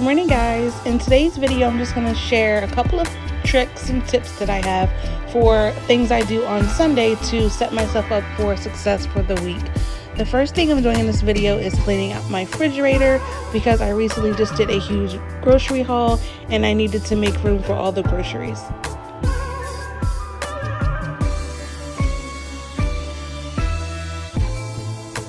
morning, guys. In today's video, I'm just going to share a couple of tricks and tips that I have for things I do on Sunday to set myself up for success for the week. The first thing I'm doing in this video is cleaning out my refrigerator because I recently just did a huge grocery haul and I needed to make room for all the groceries.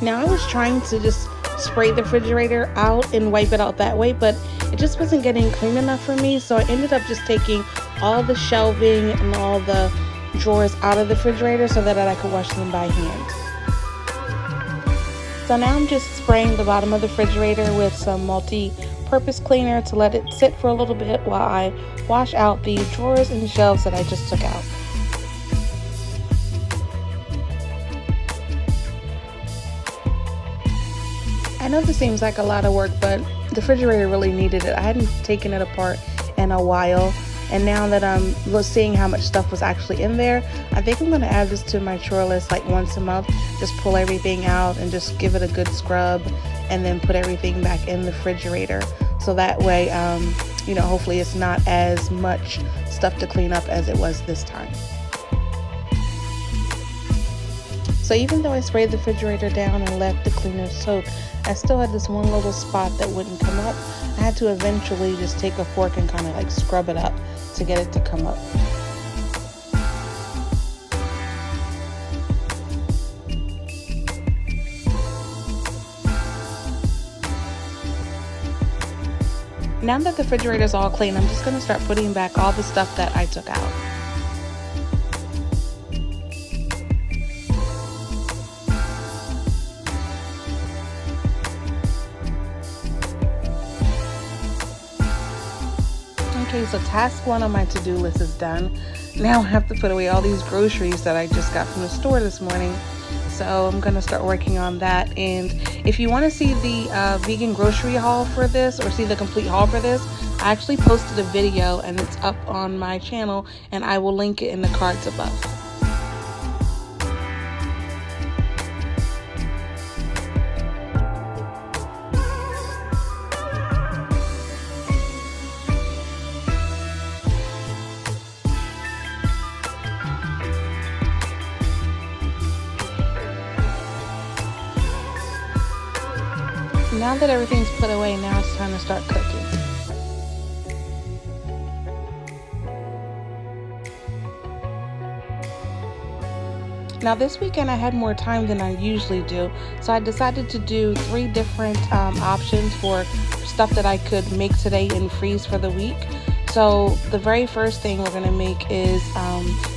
Now, I was trying to just spray the refrigerator out and wipe it out that way, but it just wasn't getting clean enough for me, so I ended up just taking all the shelving and all the drawers out of the refrigerator so that I could wash them by hand. So now I'm just spraying the bottom of the refrigerator with some multi-purpose cleaner to let it sit for a little bit while I wash out the drawers and shelves that I just took out. I know this seems like a lot of work, but the refrigerator really needed it. I hadn't taken it apart in a while, and now that I'm seeing how much stuff was actually in there, I think I'm going to add this to my chore list like once a month. Just pull everything out and just give it a good scrub and then put everything back in the refrigerator. So that way, hopefully it's not as much stuff to clean up as it was this time. So even though I sprayed the refrigerator down and let the cleaner soak, I still had this one little spot that wouldn't come up. I had to eventually just take a fork and kind of like scrub it up to get it to come up. Now that the refrigerator is all clean, I'm just going to start putting back all the stuff that I took out. Okay, so task 1 on my to-do list is done. Now I have to put away all these groceries that I just got from the store this morning. So I'm going to start working on that. And if you want to see the vegan grocery haul for this, or see the complete haul for this, I actually posted a video and it's up on my channel, and I will link it in the cards above. Now that everything's put away, now it's time to start cooking. Now this weekend I had more time than I usually do, so I decided to do 3 different options for stuff that I could make today and freeze for the week. So the very first thing we're going to make is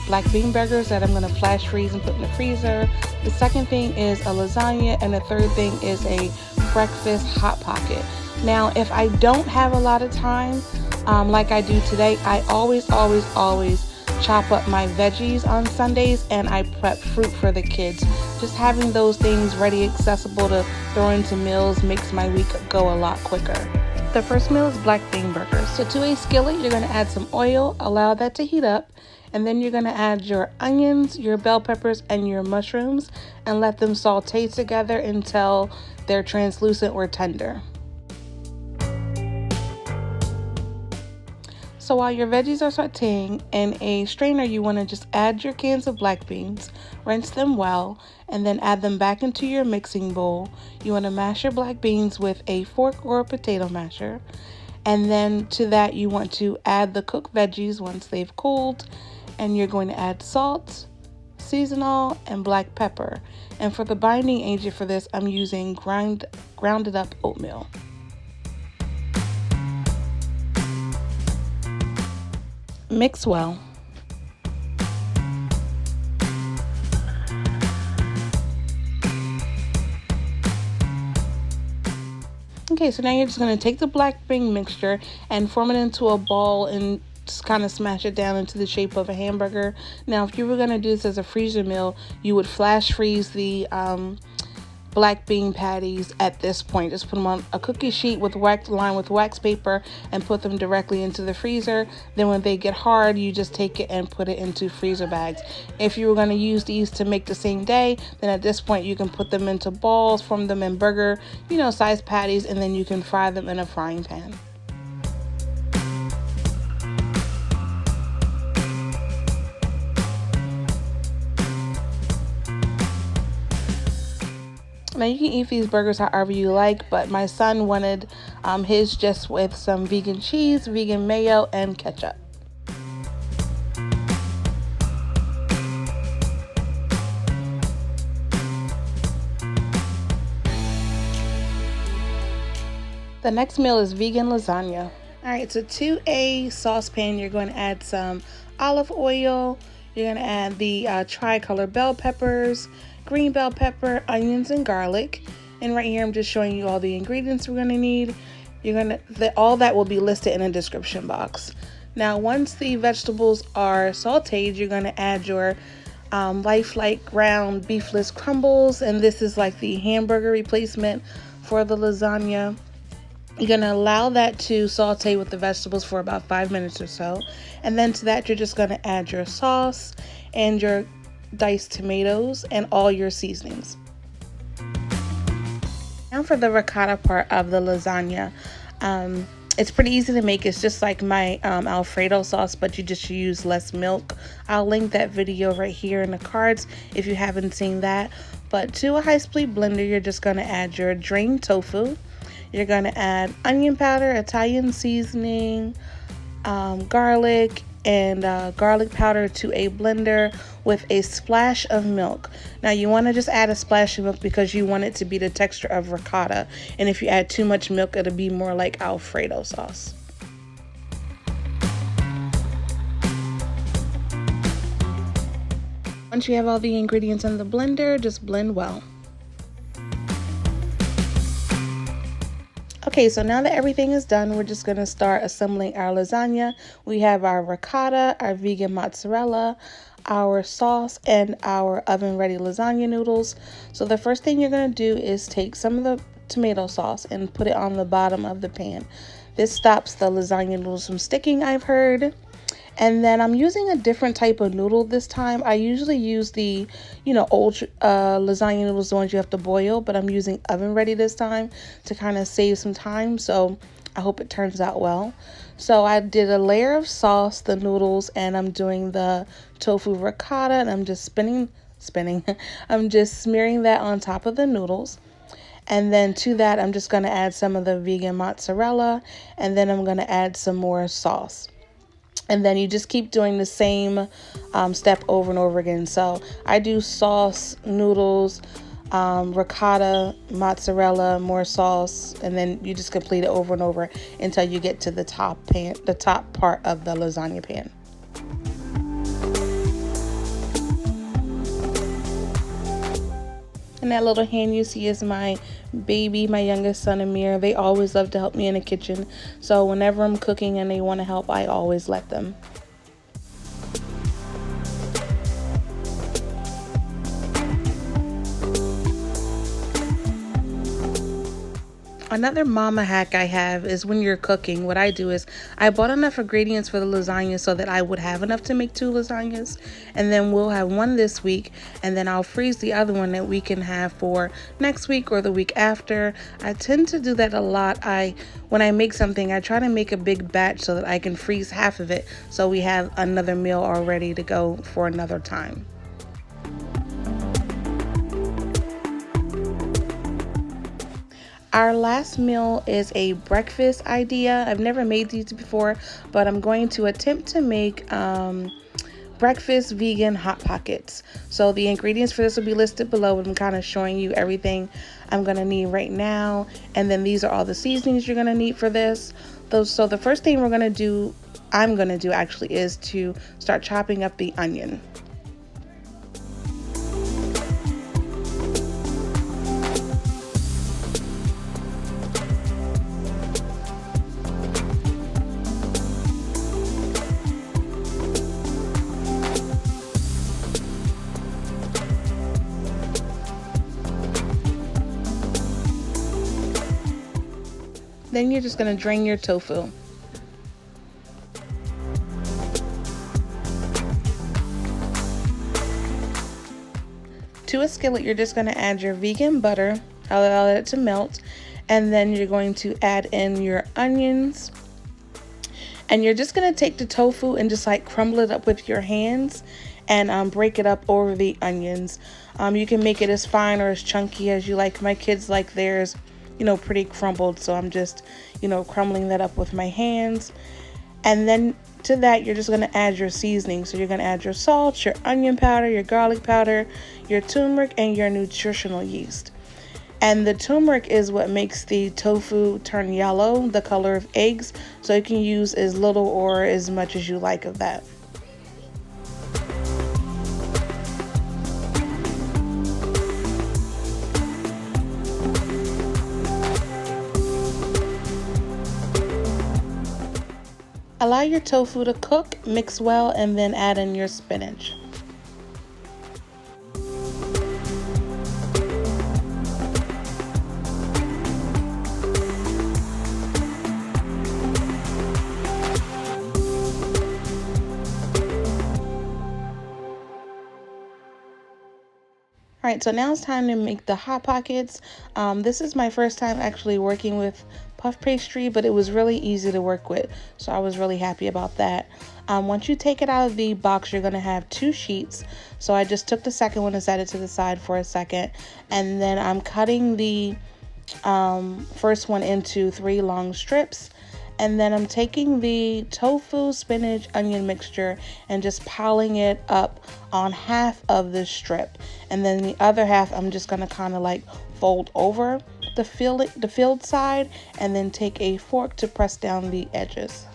black bean burgers that I'm going to flash freeze and put in the freezer. The second thing is a lasagna, and the third thing is a breakfast hot pocket. Now if I don't have a lot of time like I do today, I always chop up my veggies on Sundays, and I prep fruit for the kids. Just having those things ready, accessible to throw into meals makes my week go a lot quicker. The first meal is black bean burgers. So to a skillet, you're going to add some oil, allow that to heat up, and then you're going to add your onions, your bell peppers, and your mushrooms, and let them saute together until they're translucent or tender. So while your veggies are sauteing, in a strainer you want to just add your cans of black beans, rinse them well, and then add them back into your mixing bowl. You want to mash your black beans with a fork or a potato masher, and then to that you want to add the cooked veggies once they've cooled, and you're going to add salt, seasonal, and black pepper. And for the binding agent for this, I'm using grounded up oatmeal. Mix well. Okay, so now you're just going to take the black bean mixture and form it into a ball and just kind of smash it down into the shape of a hamburger. Now, if you were going to do this as a freezer meal, you would flash freeze the black bean patties at this point. Just put them on a cookie sheet lined with wax paper and put them directly into the freezer. Then when they get hard, you just take it and put it into freezer bags. If you were going to use these to make the same day, then at this point you can put them into balls, form them in burger, size patties, and then you can fry them in a frying pan. Now you can eat these burgers however you like, but my son wanted his just with some vegan cheese, vegan mayo, and ketchup. The next meal is vegan lasagna. Alright, so to a saucepan, you're going to add some olive oil. You're going to add the tricolor bell peppers, green bell pepper, onions, and garlic. And right here, I'm just showing you all the ingredients we're going to need. All that will be listed in the description box. Now, once the vegetables are sauteed, you're going to add your lifelike ground beefless crumbles. And this is like the hamburger replacement for the lasagna. You're going to allow that to saute with the vegetables for about 5 minutes or so. And then to that, you're just going to add your sauce and your diced tomatoes and all your seasonings. Now for the ricotta part of the lasagna. It's pretty easy to make. It's just like my Alfredo sauce, but you just use less milk. I'll link that video right here in the cards if you haven't seen that. But to a high-speed blender, you're just going to add your drained tofu. You're going to add onion powder, Italian seasoning, garlic, and garlic powder to a blender with a splash of milk. Now you want to just add a splash of milk because you want it to be the texture of ricotta. And if you add too much milk, it'll be more like Alfredo sauce. Once you have all the ingredients in the blender, just blend well. Okay, so now that everything is done, we're just going to start assembling our lasagna. We have our ricotta, our vegan mozzarella, our sauce, and our oven-ready lasagna noodles. So the first thing you're going to do is take some of the tomato sauce and put it on the bottom of the pan. This stops the lasagna noodles from sticking, I've heard. And then I'm using a different type of noodle this time. I usually use the, old lasagna noodles, the ones you have to boil, but I'm using oven ready this time to kind of save some time. So I hope it turns out well. So I did a layer of sauce, the noodles, and I'm doing the tofu ricotta, and I'm just spinning. I'm just smearing that on top of the noodles. And then to that, I'm just going to add some of the vegan mozzarella, and then I'm going to add some more sauce. And then you just keep doing the same step over and over again. So I do sauce, noodles, ricotta, mozzarella, more sauce, and then you just complete it over and over until you get to the top part of the lasagna pan. And that little hand you see is my baby, my youngest son, Amir. They always love to help me in the kitchen. So whenever I'm cooking and they want to help, I always let them. Another mama hack I have is when you're cooking, what I do is I bought enough ingredients for the lasagna so that I would have enough to make 2 lasagnas, and then we'll have one this week, and then I'll freeze the other one that we can have for next week or the week after. I tend to do that a lot. When I make something, I try to make a big batch so that I can freeze half of it so we have another meal all ready to go for another time. Our last meal is a breakfast idea. I've never made these before, but I'm going to attempt to make breakfast vegan hot pockets. So the ingredients for this will be listed below, but I'm kind of showing you everything I'm going to need right now. And then these are all the seasonings you're going to need for this. So the first thing I'm going to do actually is to start chopping up the onion. Then you're just going to drain your tofu. To a skillet, you're just going to add your vegan butter, allow it to melt, and then you're going to add in your onions. And you're just going to take the tofu and just like crumble it up with your hands. and break it up over the onions. You can make it as fine or as chunky as you like. My kids like theirs, pretty crumbled, so I'm just, crumbling that up with my hands. And then to that, you're just going to add your seasoning. So you're going to add your salt, your onion powder, your garlic powder, your turmeric, and your nutritional yeast. And the turmeric is what makes the tofu turn yellow, the color of eggs. So you can use as little or as much as you like of that. Allow your tofu to cook, mix well, and then add in your spinach. Alright, so now it's time to make the Hot Pockets. This is my first time actually working with puff pastry, but it was really easy to work with, so I was really happy about that. Once you take it out of the box, you're going to have 2 sheets. So I just took the second one and set it to the side for a second, and then I'm cutting the first one into 3 long strips. And then I'm taking the tofu, spinach, onion mixture and just piling it up on half of the strip. And then the other half, I'm just going to kind of like fold over the filled side and then take a fork to press down the edges.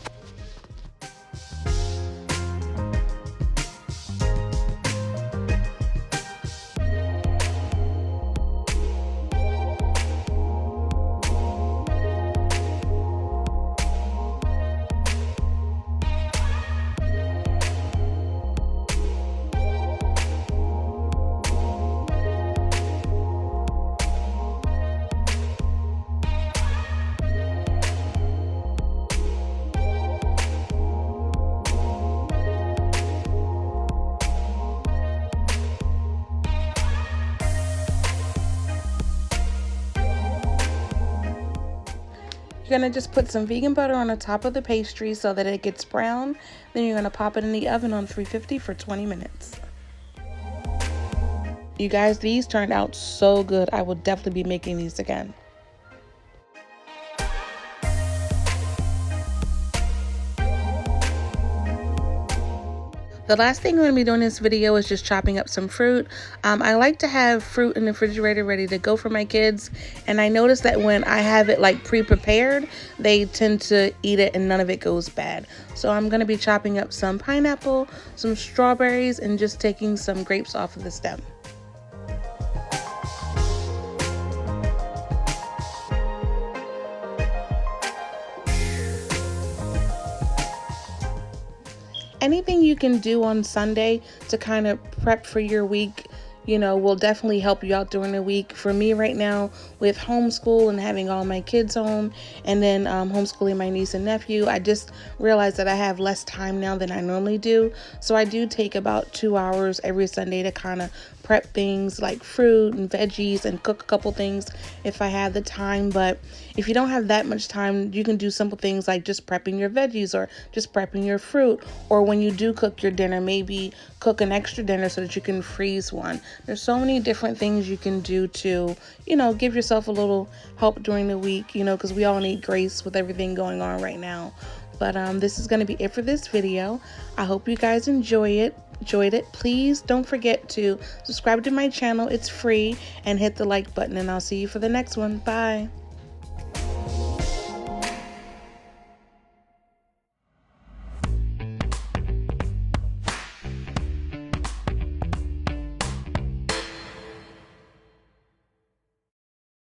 You're going to just put some vegan butter on the top of the pastry so that it gets brown. Then you're going to pop it in the oven on 350 for 20 minutes. You guys, these turned out so good. I will definitely be making these again. The last thing I'm going to be doing in this video is just chopping up some fruit. I like to have fruit in the refrigerator ready to go for my kids. And I noticed that when I have it like pre-prepared, they tend to eat it and none of it goes bad. So I'm going to be chopping up some pineapple, some strawberries, and just taking some grapes off of the stem. Anything you can do on Sunday to kind of prep for your week, will definitely help you out during the week. For me right now, with homeschool and having all my kids home and then homeschooling my niece and nephew, I just realized that I have less time now than I normally do. So I do take about 2 hours every Sunday to kind of prep things like fruit and veggies and cook a couple things if I have the time. But if you don't have that much time, you can do simple things like just prepping your veggies or just prepping your fruit. Or when you do cook your dinner, maybe cook an extra dinner so that you can freeze one. There's so many different things you can do to, give yourself a little help during the week, because we all need grace with everything going on right now. But this is going to be it for this video. I hope you guys enjoyed it. Please don't forget to subscribe to my channel. It's free, and hit the like button, and I'll see you for the next one. Bye.